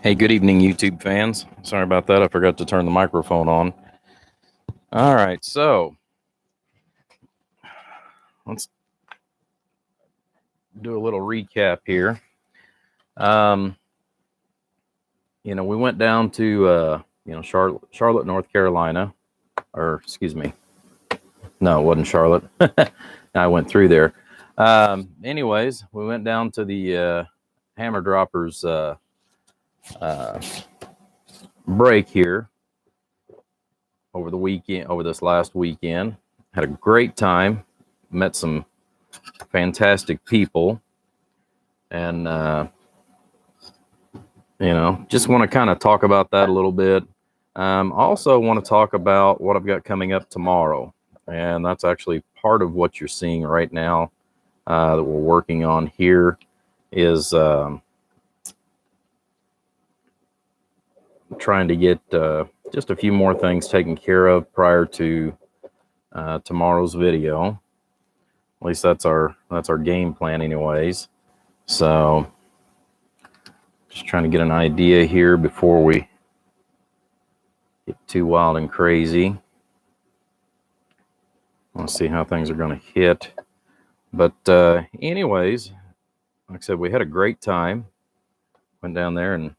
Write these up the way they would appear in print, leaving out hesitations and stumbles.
Hey, good evening, YouTube fans. Sorry about that. I forgot to turn the microphone on. All right, so let's do a little recap here. We went down to Charlotte, North Carolina, or excuse me, no, it wasn't Charlotte. I went through there. Anyways, we went down to the Hammer Droppers break here over the weekend, over this last weekend. Had a great time. Met some fantastic people, and just want to kind of talk about that a little bit. Also want to talk about what I've got coming up tomorrow, and that's actually part of what you're seeing right now that we're working on here is trying to get just a few more things taken care of prior to tomorrow's video. At least that's our game plan anyways. So just trying to get an idea here before we get too wild and crazy. Let's see how things are going to hit. But anyways, like I said, we had a great time. Went down there and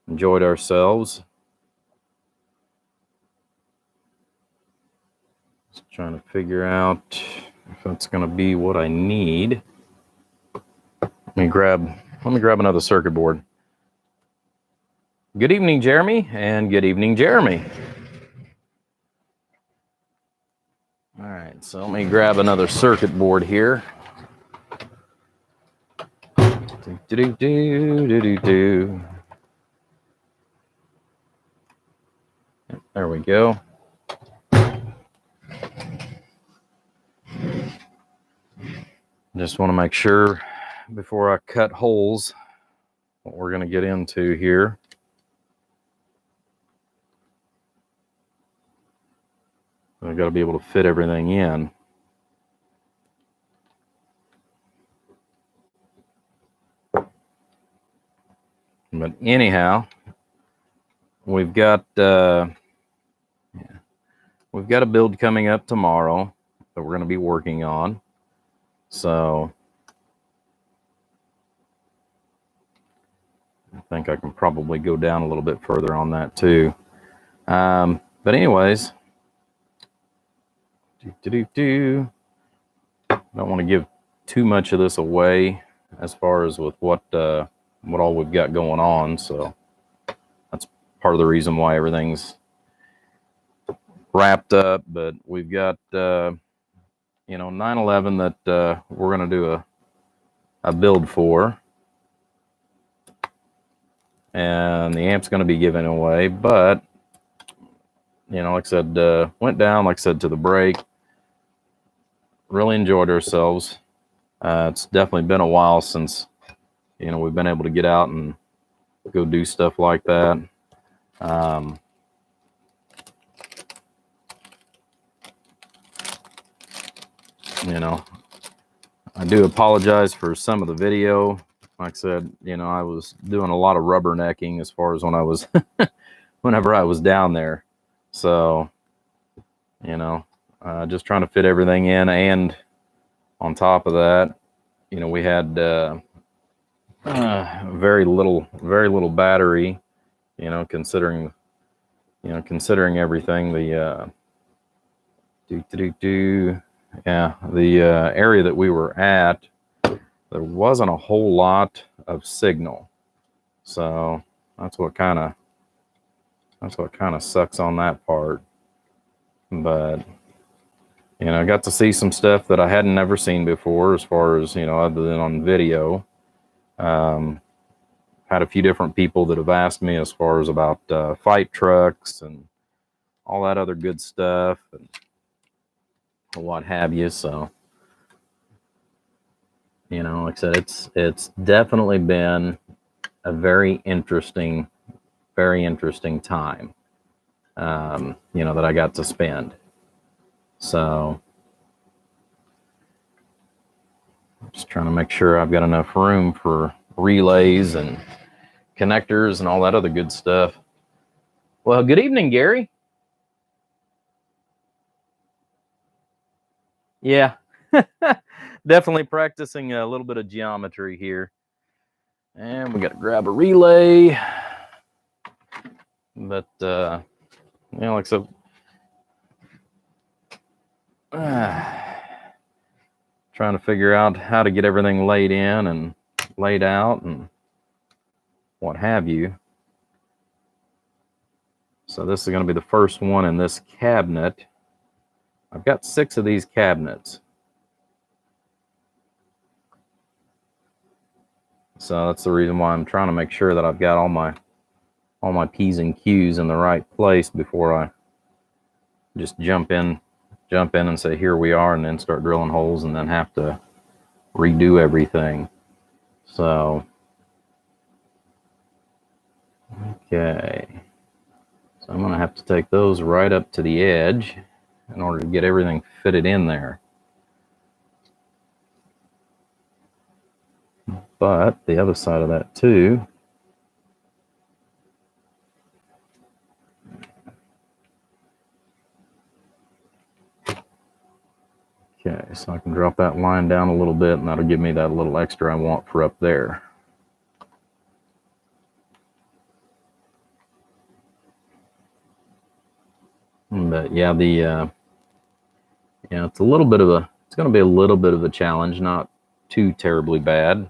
enjoyed ourselves. Just trying to figure out if that's going to be what I need. Let me grab another circuit board. Good evening, Jeremy, and good evening, Jeremy. All right, so let me grab another circuit board here. There we go. Just want to make sure before I cut holes what we're going to get into here. I've got to be able to fit everything in. But anyhow, we've got a build coming up tomorrow that we're going to be working on. So I think I can probably go down a little bit further on that too. But anyways, don't want to give too much of this away as far as with what all we've got going on. So that's part of the reason why everything's wrapped up. But we've got 911 that we're going to do a build for, and the amp's going to be given away. But like I said, went down, like I said, to the break. Really enjoyed ourselves. It's definitely been a while since we've been able to get out and go do stuff like that. I do apologize for some of the video. Like I said, I was doing a lot of rubbernecking as far as when I was whenever I was down there. So, just trying to fit everything in, and on top of that, we had very little battery, considering everything. The the area that we were at, there wasn't a whole lot of signal, so that's what kind of sucks on that part. But I got to see some stuff that I hadn't never seen before, as far as other than on video. Had a few different people that have asked me as far as about fight trucks and all that other good stuff and what have you. So like I said, it's definitely been a very interesting time that I got to spend. So I'm just trying to make sure I've got enough room for relays and connectors and all that other good stuff. Well, good evening, Gary. Yeah, definitely practicing a little bit of geometry here. And we got to grab a relay. But, you know, like so, trying to figure out how to get everything laid in and laid out and what have you. So this is going to be the first one in this cabinet. I've got 6 of these cabinets. So that's the reason why I'm trying to make sure that I've got all my P's and Q's in the right place before I just jump in and say, here we are, and then start drilling holes and then have to redo everything. So, okay. So I'm going to have to take those right up to the edge in order to get everything fitted in there. But the other side of that too, okay, so I can drop that line down a little bit, and that'll give me that little extra I want for up there. But yeah, it's a little bit of a, it's going to be a little bit of a challenge, not too terribly bad.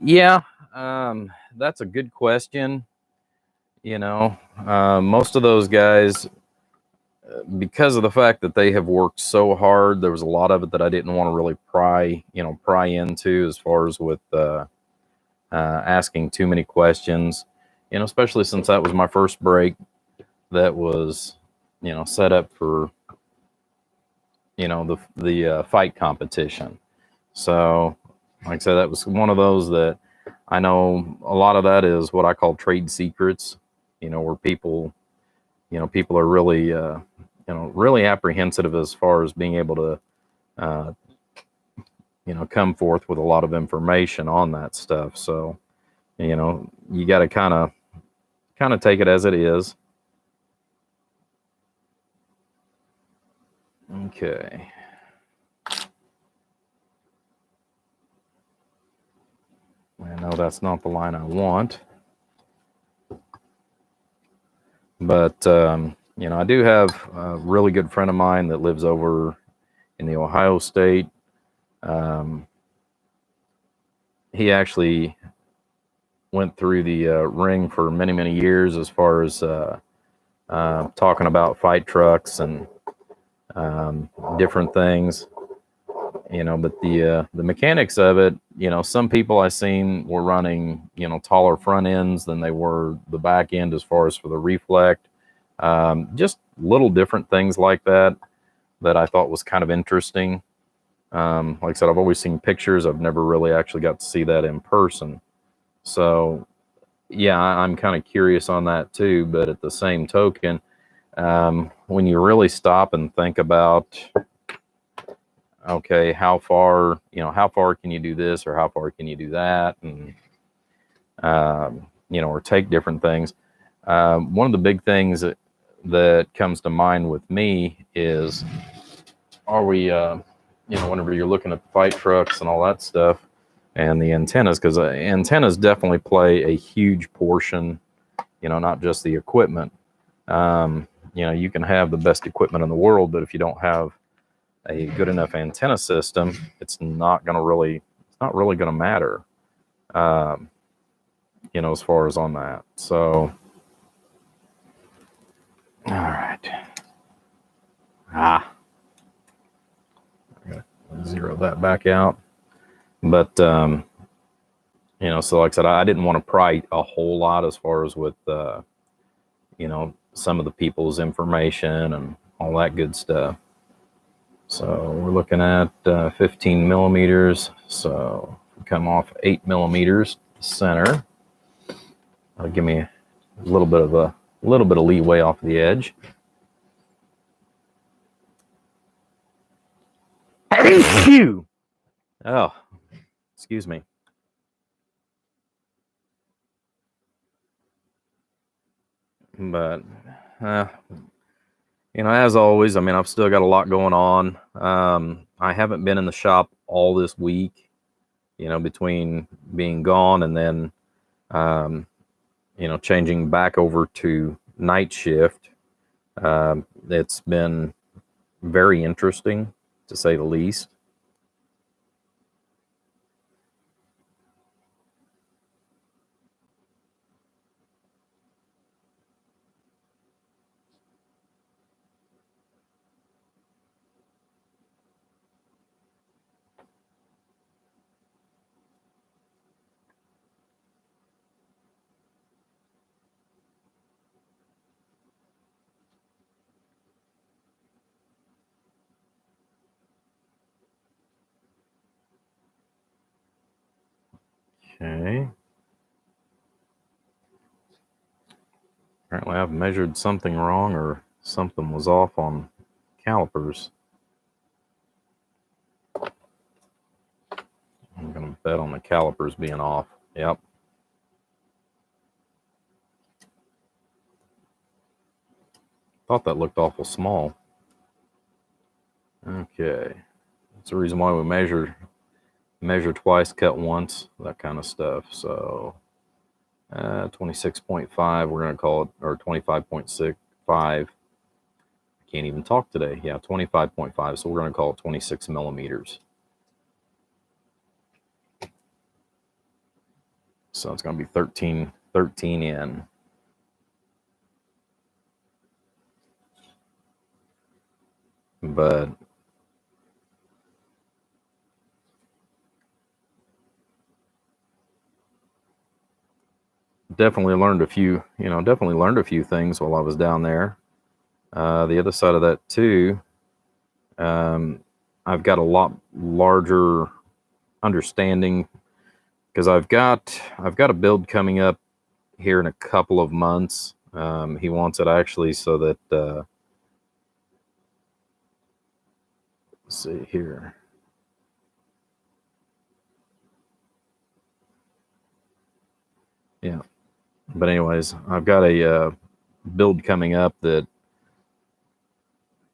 Yeah, that's a good question. You know, most of those guys, because of the fact that they have worked so hard, there was a lot of it that I didn't want to really pry into as far as with asking too many questions. You know, especially since that was my first break that was, you know, set up for, you know, the fight competition. So, like I said, that was one of those that I know a lot of that is what I call trade secrets, you know, where people are really, really apprehensive as far as being able to, come forth with a lot of information on that stuff. So, you know, you got to kind of take it as it is. Okay. I know that's not the line I want. But, you know, I do have a really good friend of mine that lives over in the Ohio State. He actually went through the ring for many, many years as far as talking about fight trucks and different things. You know, but the mechanics of it, you know, some people I seen were running, you know, taller front ends than they were the back end as far as for the reflect. Just little different things like that I thought was kind of interesting. Like I said, I've always seen pictures. I've never really actually got to see that in person. So, yeah, I'm kind of curious on that too. But at the same token, when you really stop and think about, okay, how far can you do this or how far can you do that? And, you know, or take different things. One of the big things that comes to mind with me is, are we, you know, whenever you're looking at the fight trucks and all that stuff and the antennas, because antennas definitely play a huge portion, you know, not just the equipment. You know, you can have the best equipment in the world, but if you don't have a good enough antenna system, it's not really going to matter, you know, as far as on that. So, all right. I gotta zero that back out. But, you know, so like I said, I didn't want to pry a whole lot as far as with, you know, some of the people's information and all that good stuff. So we're looking at 15 millimeters. So come off 8 millimeters center. That'll give me a little bit of leeway off the edge. Oh, excuse me. But as always, I mean, I've still got a lot going on. I haven't been in the shop all this week, between being gone and then, changing back over to night shift. It's been very interesting, to say the least. Okay. Apparently I've measured something wrong, or something was off on calipers. I'm going to bet on the calipers being off. Yep. Thought that looked awful small. Okay. That's the reason why we measure twice, cut once, that kind of stuff. So 26.5, we're going to call it, or 25.65. Can't even talk today. Yeah, 25.5. So we're going to call it 26 millimeters. So it's going to be 13 in. But definitely learned a few things while I was down there. The other side of that too, I've got a lot larger understanding, because I've got a build coming up here in a couple of months. He wants it actually so that let's see here. Yeah, but anyways, I've got a build coming up that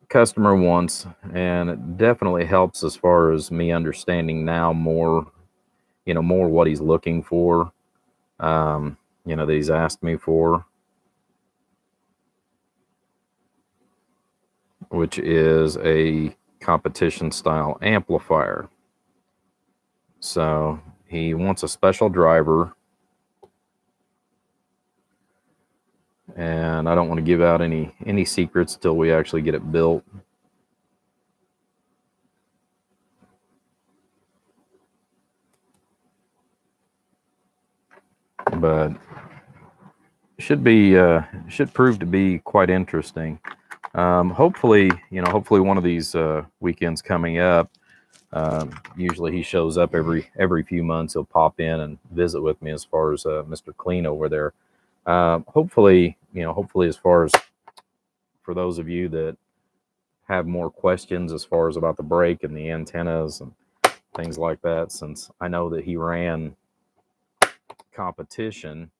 customer wants, and it definitely helps as far as me understanding now more what he's looking for, that he's asked me for, which is a competition style amplifier. So he wants a special driver, and I don't want to give out any secrets till we actually get it built. But should prove to be quite interesting. Hopefully one of these weekends coming up. Usually he shows up every few months. He'll pop in and visit with me, as far as Mr. Clean over there. Hopefully, as far as for those of you that have more questions as far as about the brake and the antennas and things like that, since I know that he ran competition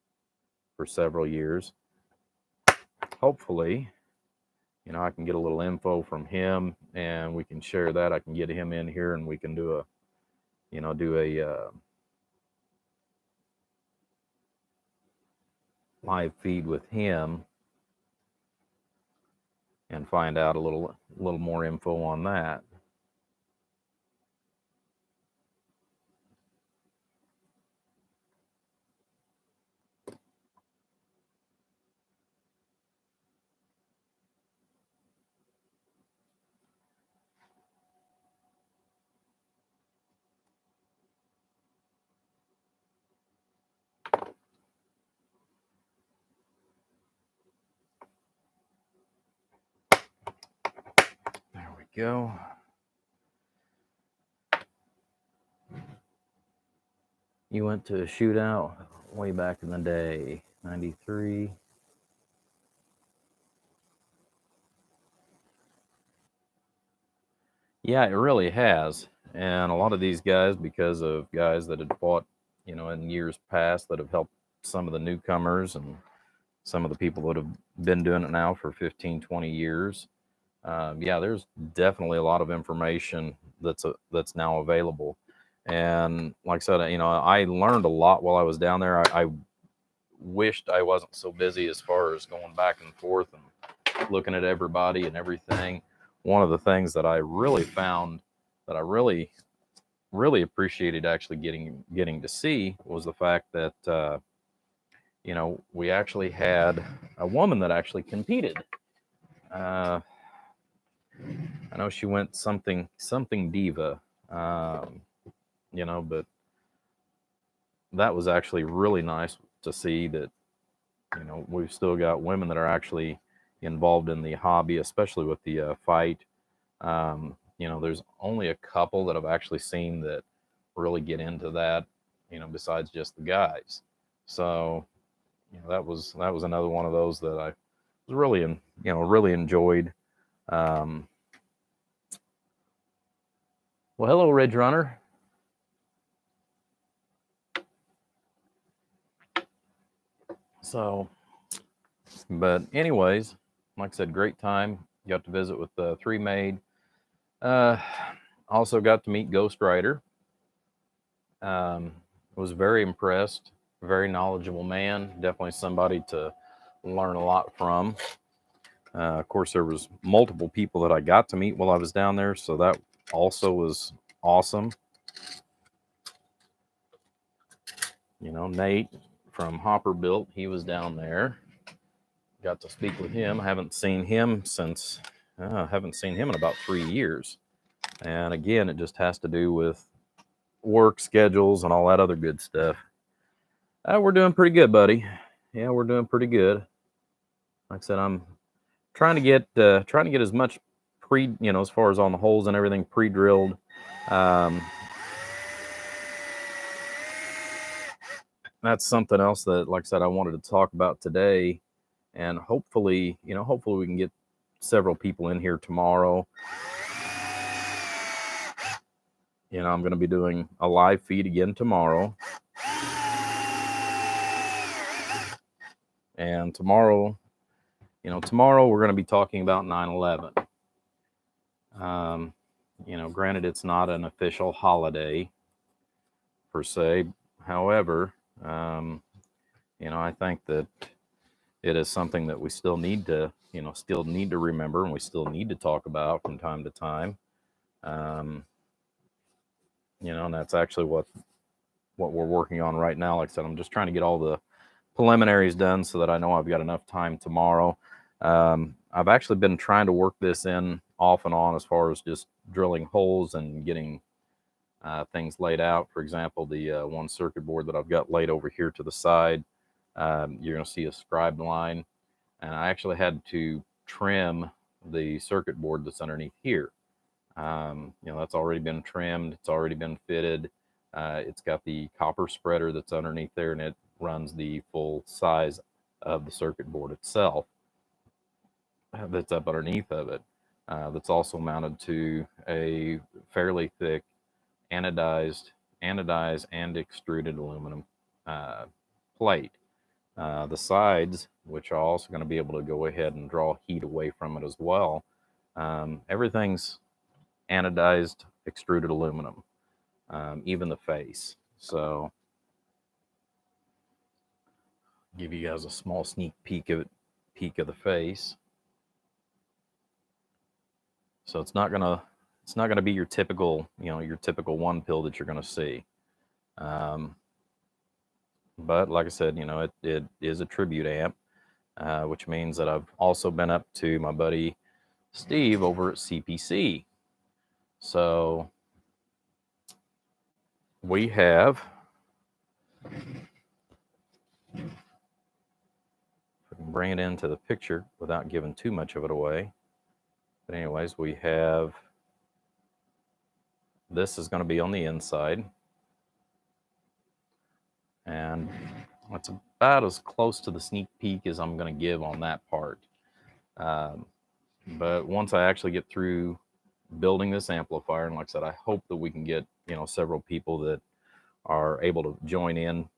for several years, hopefully, I can get a little info from him and we can share that. I can get him in here and we can do a live feed with him and find out a little more info on that. There we go. You went to a shootout way back in the day. 93. Yeah, it really has. And a lot of these guys, because of guys that had fought, in years past that have helped some of the newcomers and some of the people that have been doing it now for 15, 20 years. Yeah, there's definitely a lot of information that's now available. And like I said, I learned a lot while I was down there. I wished I wasn't so busy as far as going back and forth and looking at everybody and everything. One of the things that I really found that I really appreciated actually getting to see was the fact that we actually had a woman that actually competed. Uh, I know she went something diva, but that was actually really nice to see that we've still got women that are actually involved in the hobby, especially with the fight. There's only a couple that I've actually seen that really get into that, besides just the guys. So, that was another one of those that I was really enjoyed. Um, well, hello, Ridge Runner. So, but anyways, like I said, great time. Got to visit with Three Maid. Also got to meet Ghost Rider. Was very impressed. Very knowledgeable man. Definitely somebody to learn a lot from. Of course, there was multiple people that I got to meet while I was down there, so that also was awesome. Nate from Hopper Built, he was down there. Got to speak with him. I haven't seen him in about 3 years. And again, it just has to do with work schedules and all that other good stuff. We're doing pretty good, buddy. Yeah, we're doing pretty good. Like I said, I'm trying to get as much as far as on the holes and everything pre-drilled. That's something else that, like I said, I wanted to talk about today, and hopefully we can get several people in here tomorrow. I'm going to be doing a live feed again tomorrow. And tomorrow we're going to be talking about 9/11. Granted, it's not an official holiday per se. However, I think that it is something that we still need to remember, and we still need to talk about from time to time. And that's actually what we're working on right now. Like I said, I'm just trying to get all the preliminaries done so that I know I've got enough time tomorrow. I've actually been trying to work this in off and on as far as just drilling holes and getting things laid out. For example, the one circuit board that I've got laid over here to the side, you're going to see a scribed line. And I actually had to trim the circuit board that's underneath here. That's already been trimmed. It's already been fitted. It's got the copper spreader that's underneath there, and it runs the full size of the circuit board itself that's up underneath of it. That's also mounted to a fairly thick anodized and extruded aluminum plate. The sides, which are also going to be able to go ahead and draw heat away from it as well. Everything's anodized extruded aluminum, even the face. So, give you guys a small sneak peek of the face. So it's not gonna be your typical one pill that you're gonna see. But like I said, it is a tribute amp, which means that I've also been up to my buddy Steve over at CPC. So we have, if I can bring it into the picture without giving too much of it away. But anyways, we have, this is going to be on the inside. And that's about as close to the sneak peek as I'm going to give on that part. But once I actually get through building this amplifier, and like I said, I hope that we can get, you know, several people that are able to join in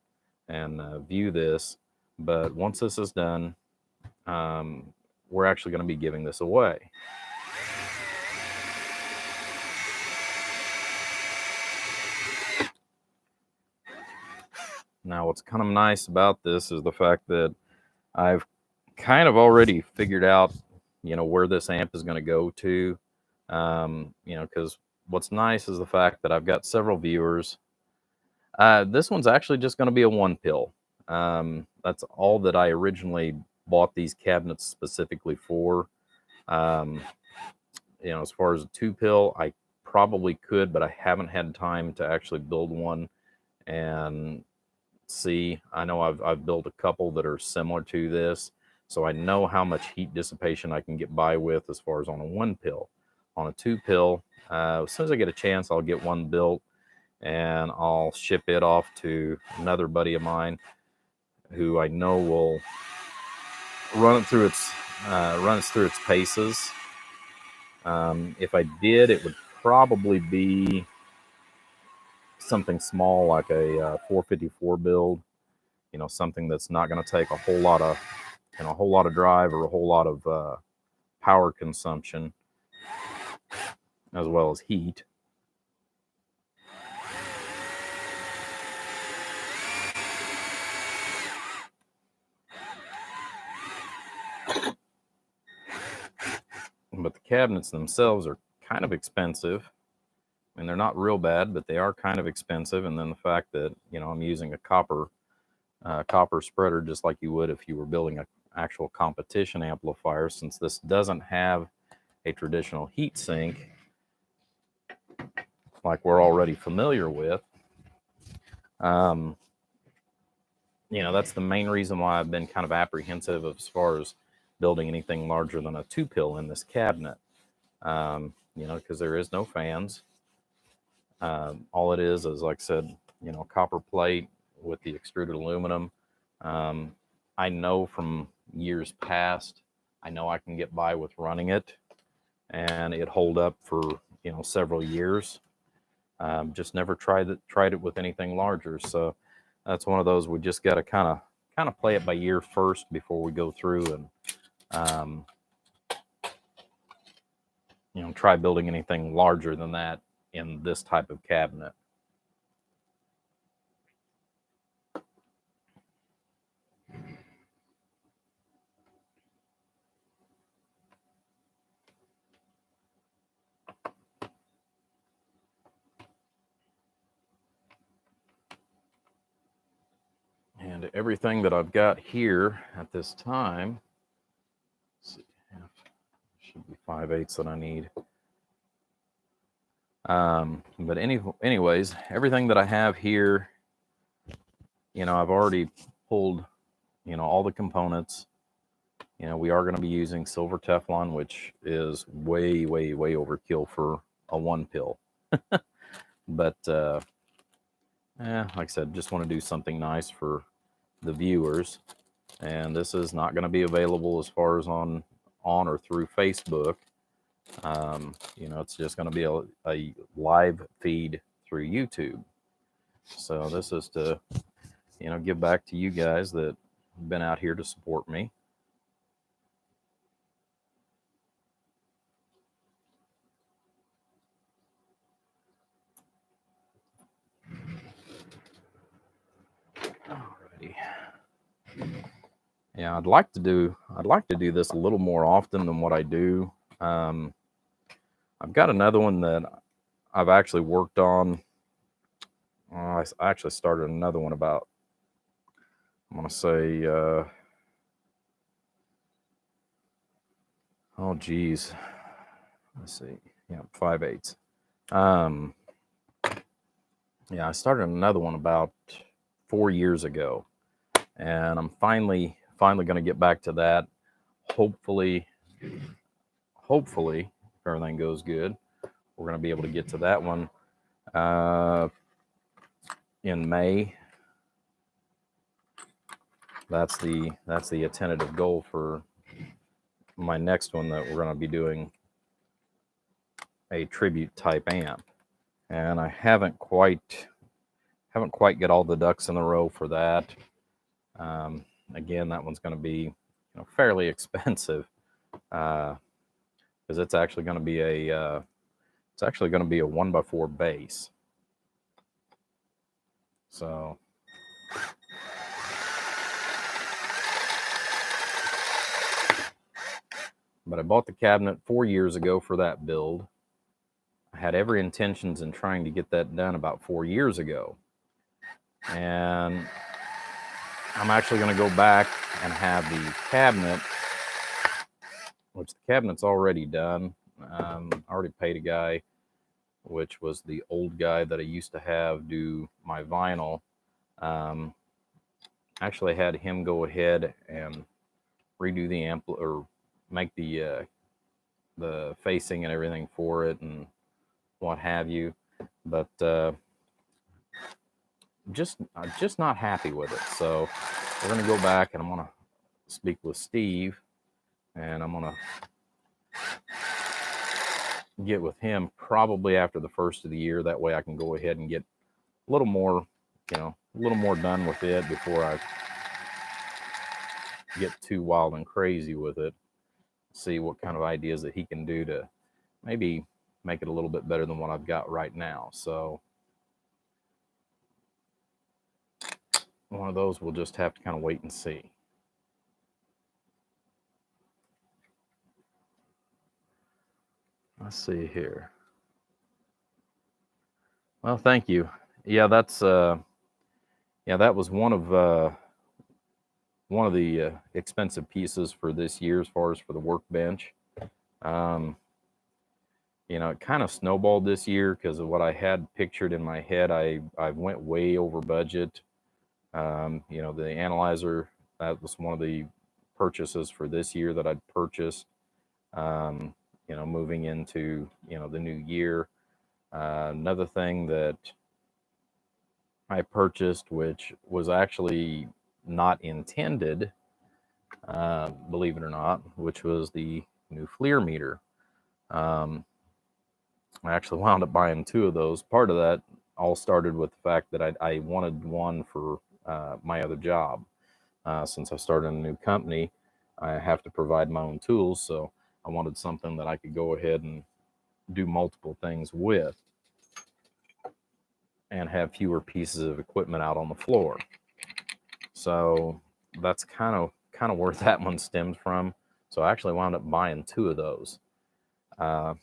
and view this. But once this is done, we're actually going to be giving this away. Now, what's kind of nice about this is the fact that I've kind of already figured out, you know, where this amp is going to go to. You know, because what's nice is the fact that I've got several viewers. This one's actually just going to be a 1-pill. That's all that I originally bought these cabinets specifically for. You know, as far as a 2-pill, I probably could, but I haven't had time to actually build one and see. I know I've built a couple that are similar to this, so I know how much heat dissipation I can get by with as far as on a 1-pill. On a 2-pill, as soon as I get a chance, I'll get one built and I'll ship it off to another buddy of mine who I know will run it through its paces. If I did, it would probably be something small like a 454 build. You know, something that's not going to take a whole lot of, you know, a whole lot of drive or a whole lot of power consumption, as well as heat. But the cabinets themselves are kind of expensive. I mean, they're not real bad, but they are kind of expensive. And then the fact that, you know, I'm using a copper spreader just like you would if you were building an actual competition amplifier, since this doesn't have a traditional heat sink like we're already familiar with. You know, that's the main reason why I've been kind of apprehensive as far as building anything larger than a 2-pill in this cabinet. You know, because there is no fans. All it is, like I said, you know, copper plate with the extruded aluminum. I know from years past, I know I can get by with running it and it hold up for, you know, several years. Just never tried it with anything larger. So that's one of those we just got to kind of play it by ear first before we go through and you know, try building anything larger than that in this type of cabinet. And everything that I've got here at this time, let's see, should be 5/8 that I need. But anyways, everything that I have here, you know, I've already pulled, you know, all the components. You know, we are going to be using silver Teflon, which is way, way, way overkill for a 1-pill. But like I said, just want to do something nice for the viewers. And this is not going to be available as far as on or through Facebook. You know, it's just going to be a live feed through YouTube. So this is to, you know, give back to you guys that have been out here to support me. Alrighty. Yeah, I'd like to do this a little more often than what I do. I've got another one that I've actually worked on. I actually started another one about, I'm going to say, oh geez, let's see, yeah, 5/8. Yeah, I started another one about 4 years ago, and I'm finally going to get back to that. Hopefully, if everything goes good, we're going to be able to get to that one in May. that's the tentative goal for my next one, that we're going to be doing a tribute type amp. And I haven't quite got all the ducks in a row for that. Again, that one's going to be fairly expensive, because it's actually going to be a 1x4 bass. So but I bought the cabinet 4 years ago for that build. I had every intentions in trying to get that done about 4 years ago. And I'm actually going to go back and have the cabinet, which the cabinet's already done. I already paid a guy, which was the old guy that I used to have do my vinyl. Actually had him go ahead and redo the amp, or make the facing and everything for it and what have you. But just not happy with it. So we're going to go back, and I'm going to speak with Steve, and I'm going to get with him probably after the first of the year. That way I can go ahead and get a little more done with it before I get too wild and crazy with it. See what kind of ideas that he can do to maybe make it a little bit better than what I've got right now. So one of those we'll just have to kind of wait and see. Let's see here. Well, thank you. Yeah, that's that was one of the expensive pieces for this year, as far as for the workbench. It kind of snowballed this year because of what I had pictured in my head. I went way over budget. The analyzer, that was one of the purchases for this year that I'd purchased. Moving into the new year. Another thing that I purchased, which was actually not intended, believe it or not, which was the new FLIR meter. I actually wound up buying 2 of those. Part of that all started with the fact that I wanted one for my other job. Since I started a new company, I have to provide my own tools, so I wanted something that I could go ahead and do multiple things with and have fewer pieces of equipment out on the floor. So that's kind of where that one stems from. So I actually wound up buying 2 of those. The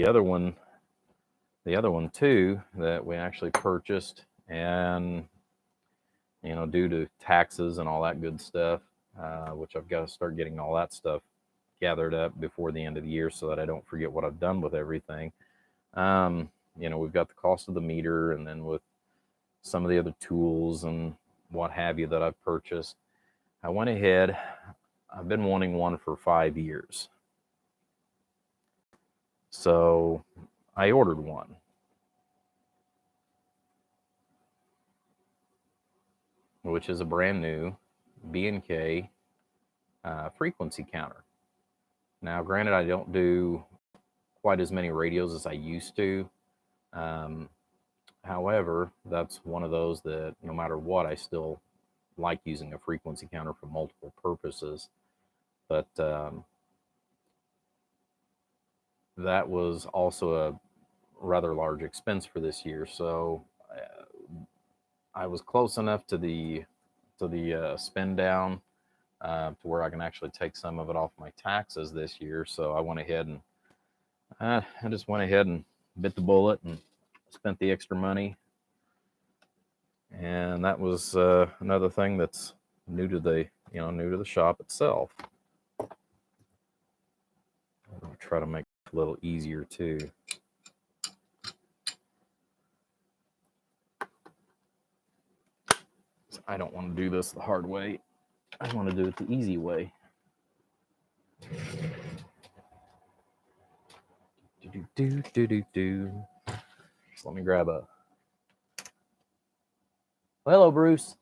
other one too, that we actually purchased, and due to taxes and all that good stuff, which I've got to start getting all that stuff gathered up before the end of the year so that I don't forget what I've done with everything. We've got the cost of the meter, and then with some of the other tools and what have you that I've purchased, I went ahead. I've been wanting one for 5 years. So I ordered one. Which is a brand new B&K frequency counter. Now, granted, I don't do quite as many radios as I used to. However, that's one of those that no matter what, I still like using a frequency counter for multiple purposes. But that was also a rather large expense for this year. So I was close enough to the spend down to where I can actually take some of it off my taxes this year. So I went ahead and I just went ahead and bit the bullet and spent the extra money. And that was another thing that's new to the shop itself. I'm gonna try to make it a little easier too. I don't want to do this the hard way. I want to do it the easy way. So let me grab a. Hello, Bruce.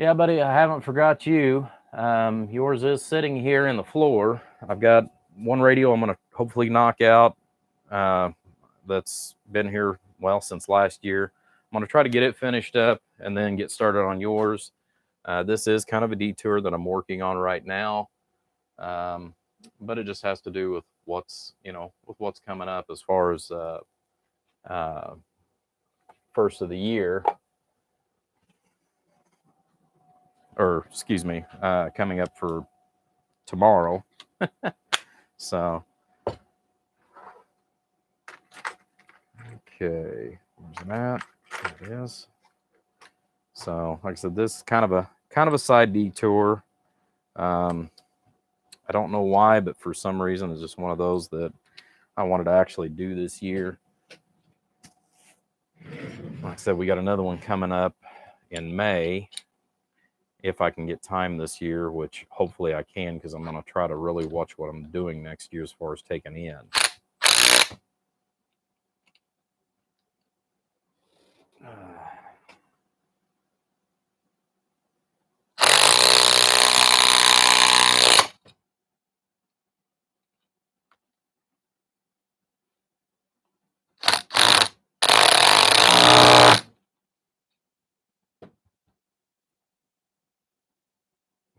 Yeah, buddy, I haven't forgot you. Yours is sitting here in the floor. I've got one radio I'm going to hopefully knock out that's been here, well, since last year. I'm going to try to get it finished up and then get started on yours. This is kind of a detour that I'm working on right now, but it just has to do with what's coming up as far as uh, first of the year, or excuse me, coming up for tomorrow. So, okay, where's that? There it is. So, like I said, this is kind of a side detour. I don't know why, but for some reason, it's just one of those that I wanted to actually do this year. Like I said, we got another one coming up in May, if I can get time this year, which hopefully I can, because I'm going to try to really watch what I'm doing next year as far as taking in.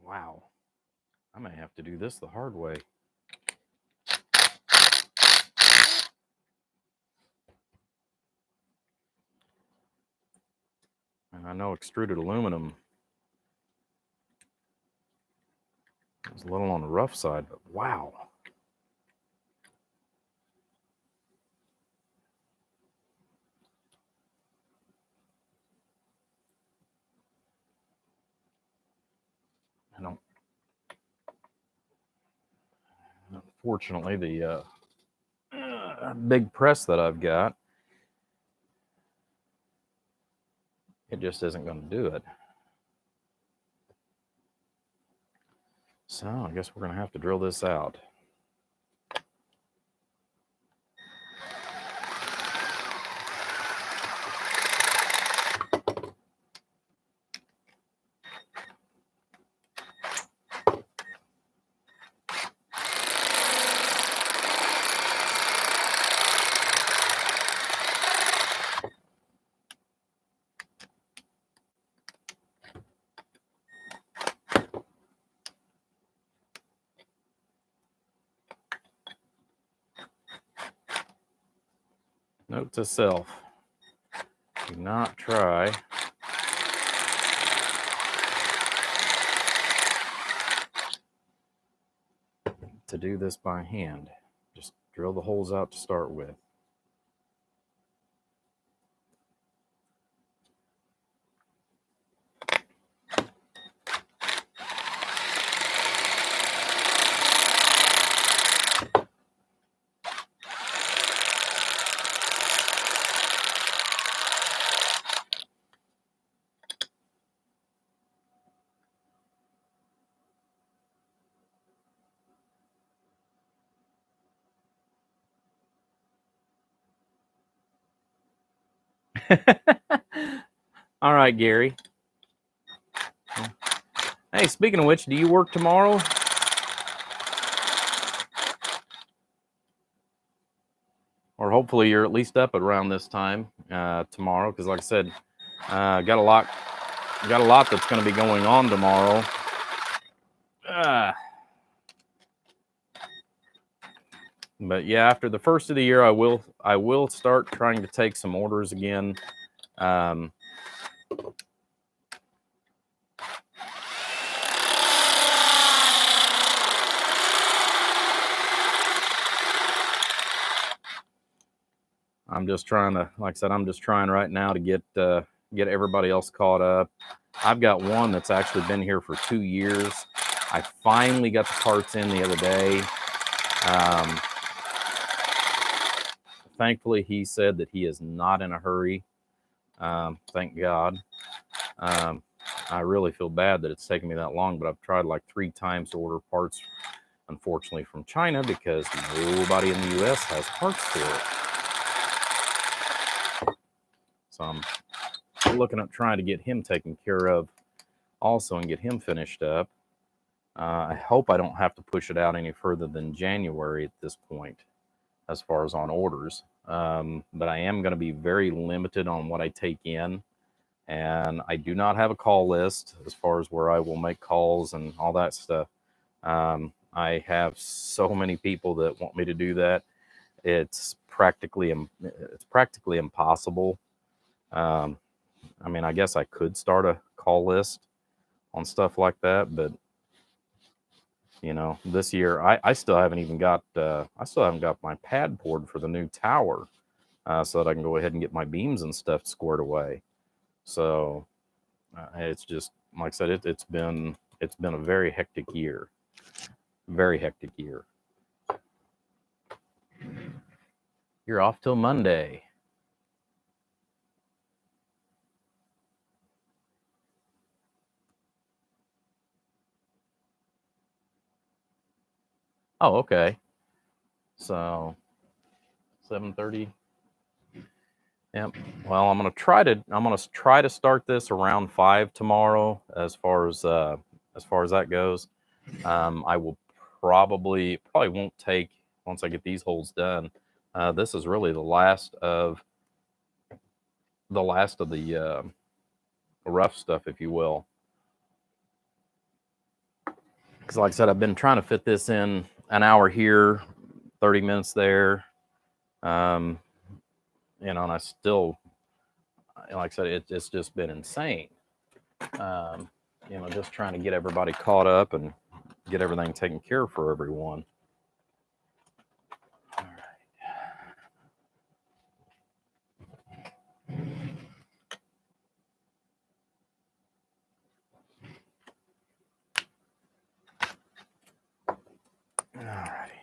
Wow. I may have to do this the hard way. And I know extruded aluminum is a little on the rough side, but wow. I don't. Unfortunately, the big press that I've got, it just isn't going to do it. So I guess we're going to have to drill this out. Note to self, do not try to do this by hand. Just drill the holes out to start with. All right, Gary. Hey, speaking of which, do you work tomorrow? Or hopefully you're at least up around this time tomorrow, because like I said, got a lot that's going to be going on tomorrow. But yeah, after the first of the year, I will start trying to take some orders again. I'm just trying to, like I said, I'm just trying right now to get everybody else caught up. I've got one that's actually been here for 2 years. I finally got the parts in the other day. Thankfully, he said that he is not in a hurry. Thank God. I really feel bad that it's taken me that long, but I've tried like 3 times to order parts, unfortunately, from China, because nobody in the U.S. has parts for it. So I'm looking at trying to get him taken care of also and get him finished up. I hope I don't have to push it out any further than January at this point, as far as on orders. But I am going to be very limited on what I take in. And I do not have a call list as far as where I will make calls and all that stuff. I have so many people that want me to do that. It's practically impossible. I mean, I guess I could start a call list on stuff like that, but you know, this year I still haven't even got my pad poured for the new tower, so that I can go ahead and get my beams and stuff squared away. So it's just like I said, it's been a very hectic year, very hectic year. You're off till Monday. Oh, okay. So 7:30. Yep. Well, I'm gonna try to start this around 5 tomorrow. As far as that goes, I will probably won't take, once I get these holes done. This is really the last of the rough stuff, if you will. Because, like I said, I've been trying to fit this in an hour here, 30 minutes there. You know, and I still, like I said, it's just been insane. You know, just trying to get everybody caught up and get everything taken care of for everyone. All right. All righty.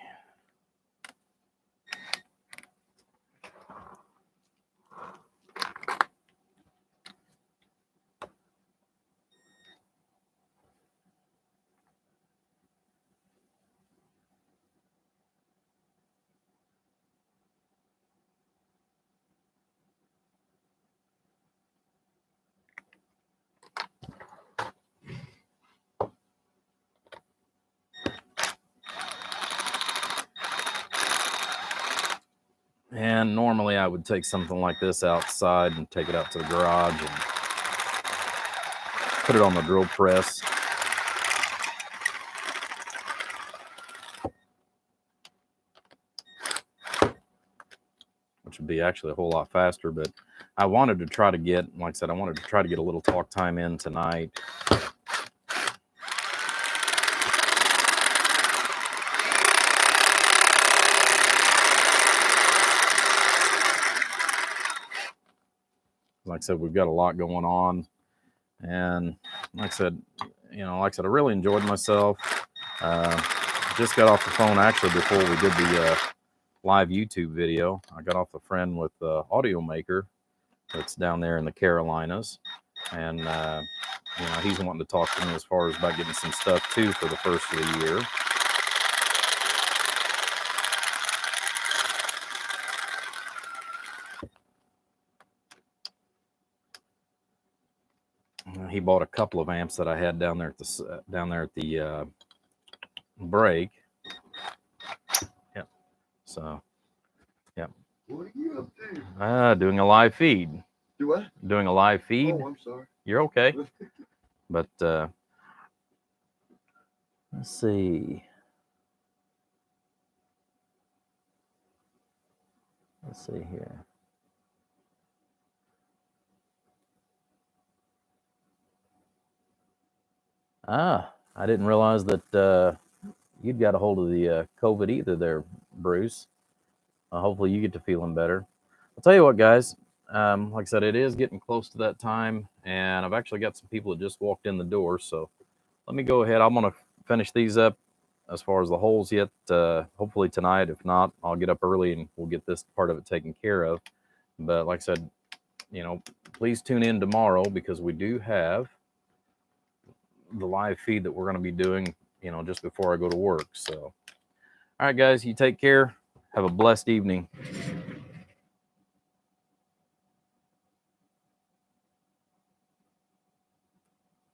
And normally I would take something like this outside and take it out to the garage and put it on the drill press. Which would be actually a whole lot faster, but I wanted to try to get, like I said, I wanted to try to get a little talk time in tonight. Like I said, we've got a lot going on, and like I said, I really enjoyed myself. Just got off the phone actually before we did the live YouTube video. I got off a friend with Audio Maker that's down there in the Carolinas, and he's wanting to talk to me as far as about getting some stuff too for the first of the year. He bought a couple of amps that I had down there at the break. Yep. So, yep. What are you up to? Doing a live feed. Do what? Doing a live feed. Oh, I'm sorry. You're okay. But let's see. Let's see here. I didn't realize that you'd got a hold of the COVID either there, Bruce. Hopefully you get to feeling better. I'll tell you what, guys. Like I said, it is getting close to that time, and I've actually got some people that just walked in the door. So let me go ahead. I'm going to finish these up as far as the holes yet. Hopefully tonight. If not, I'll get up early and we'll get this part of it taken care of. But like I said, please tune in tomorrow because we do have the live feed that we're going to be doing, just before I go to work. So, all right, guys, you take care. Have a blessed evening.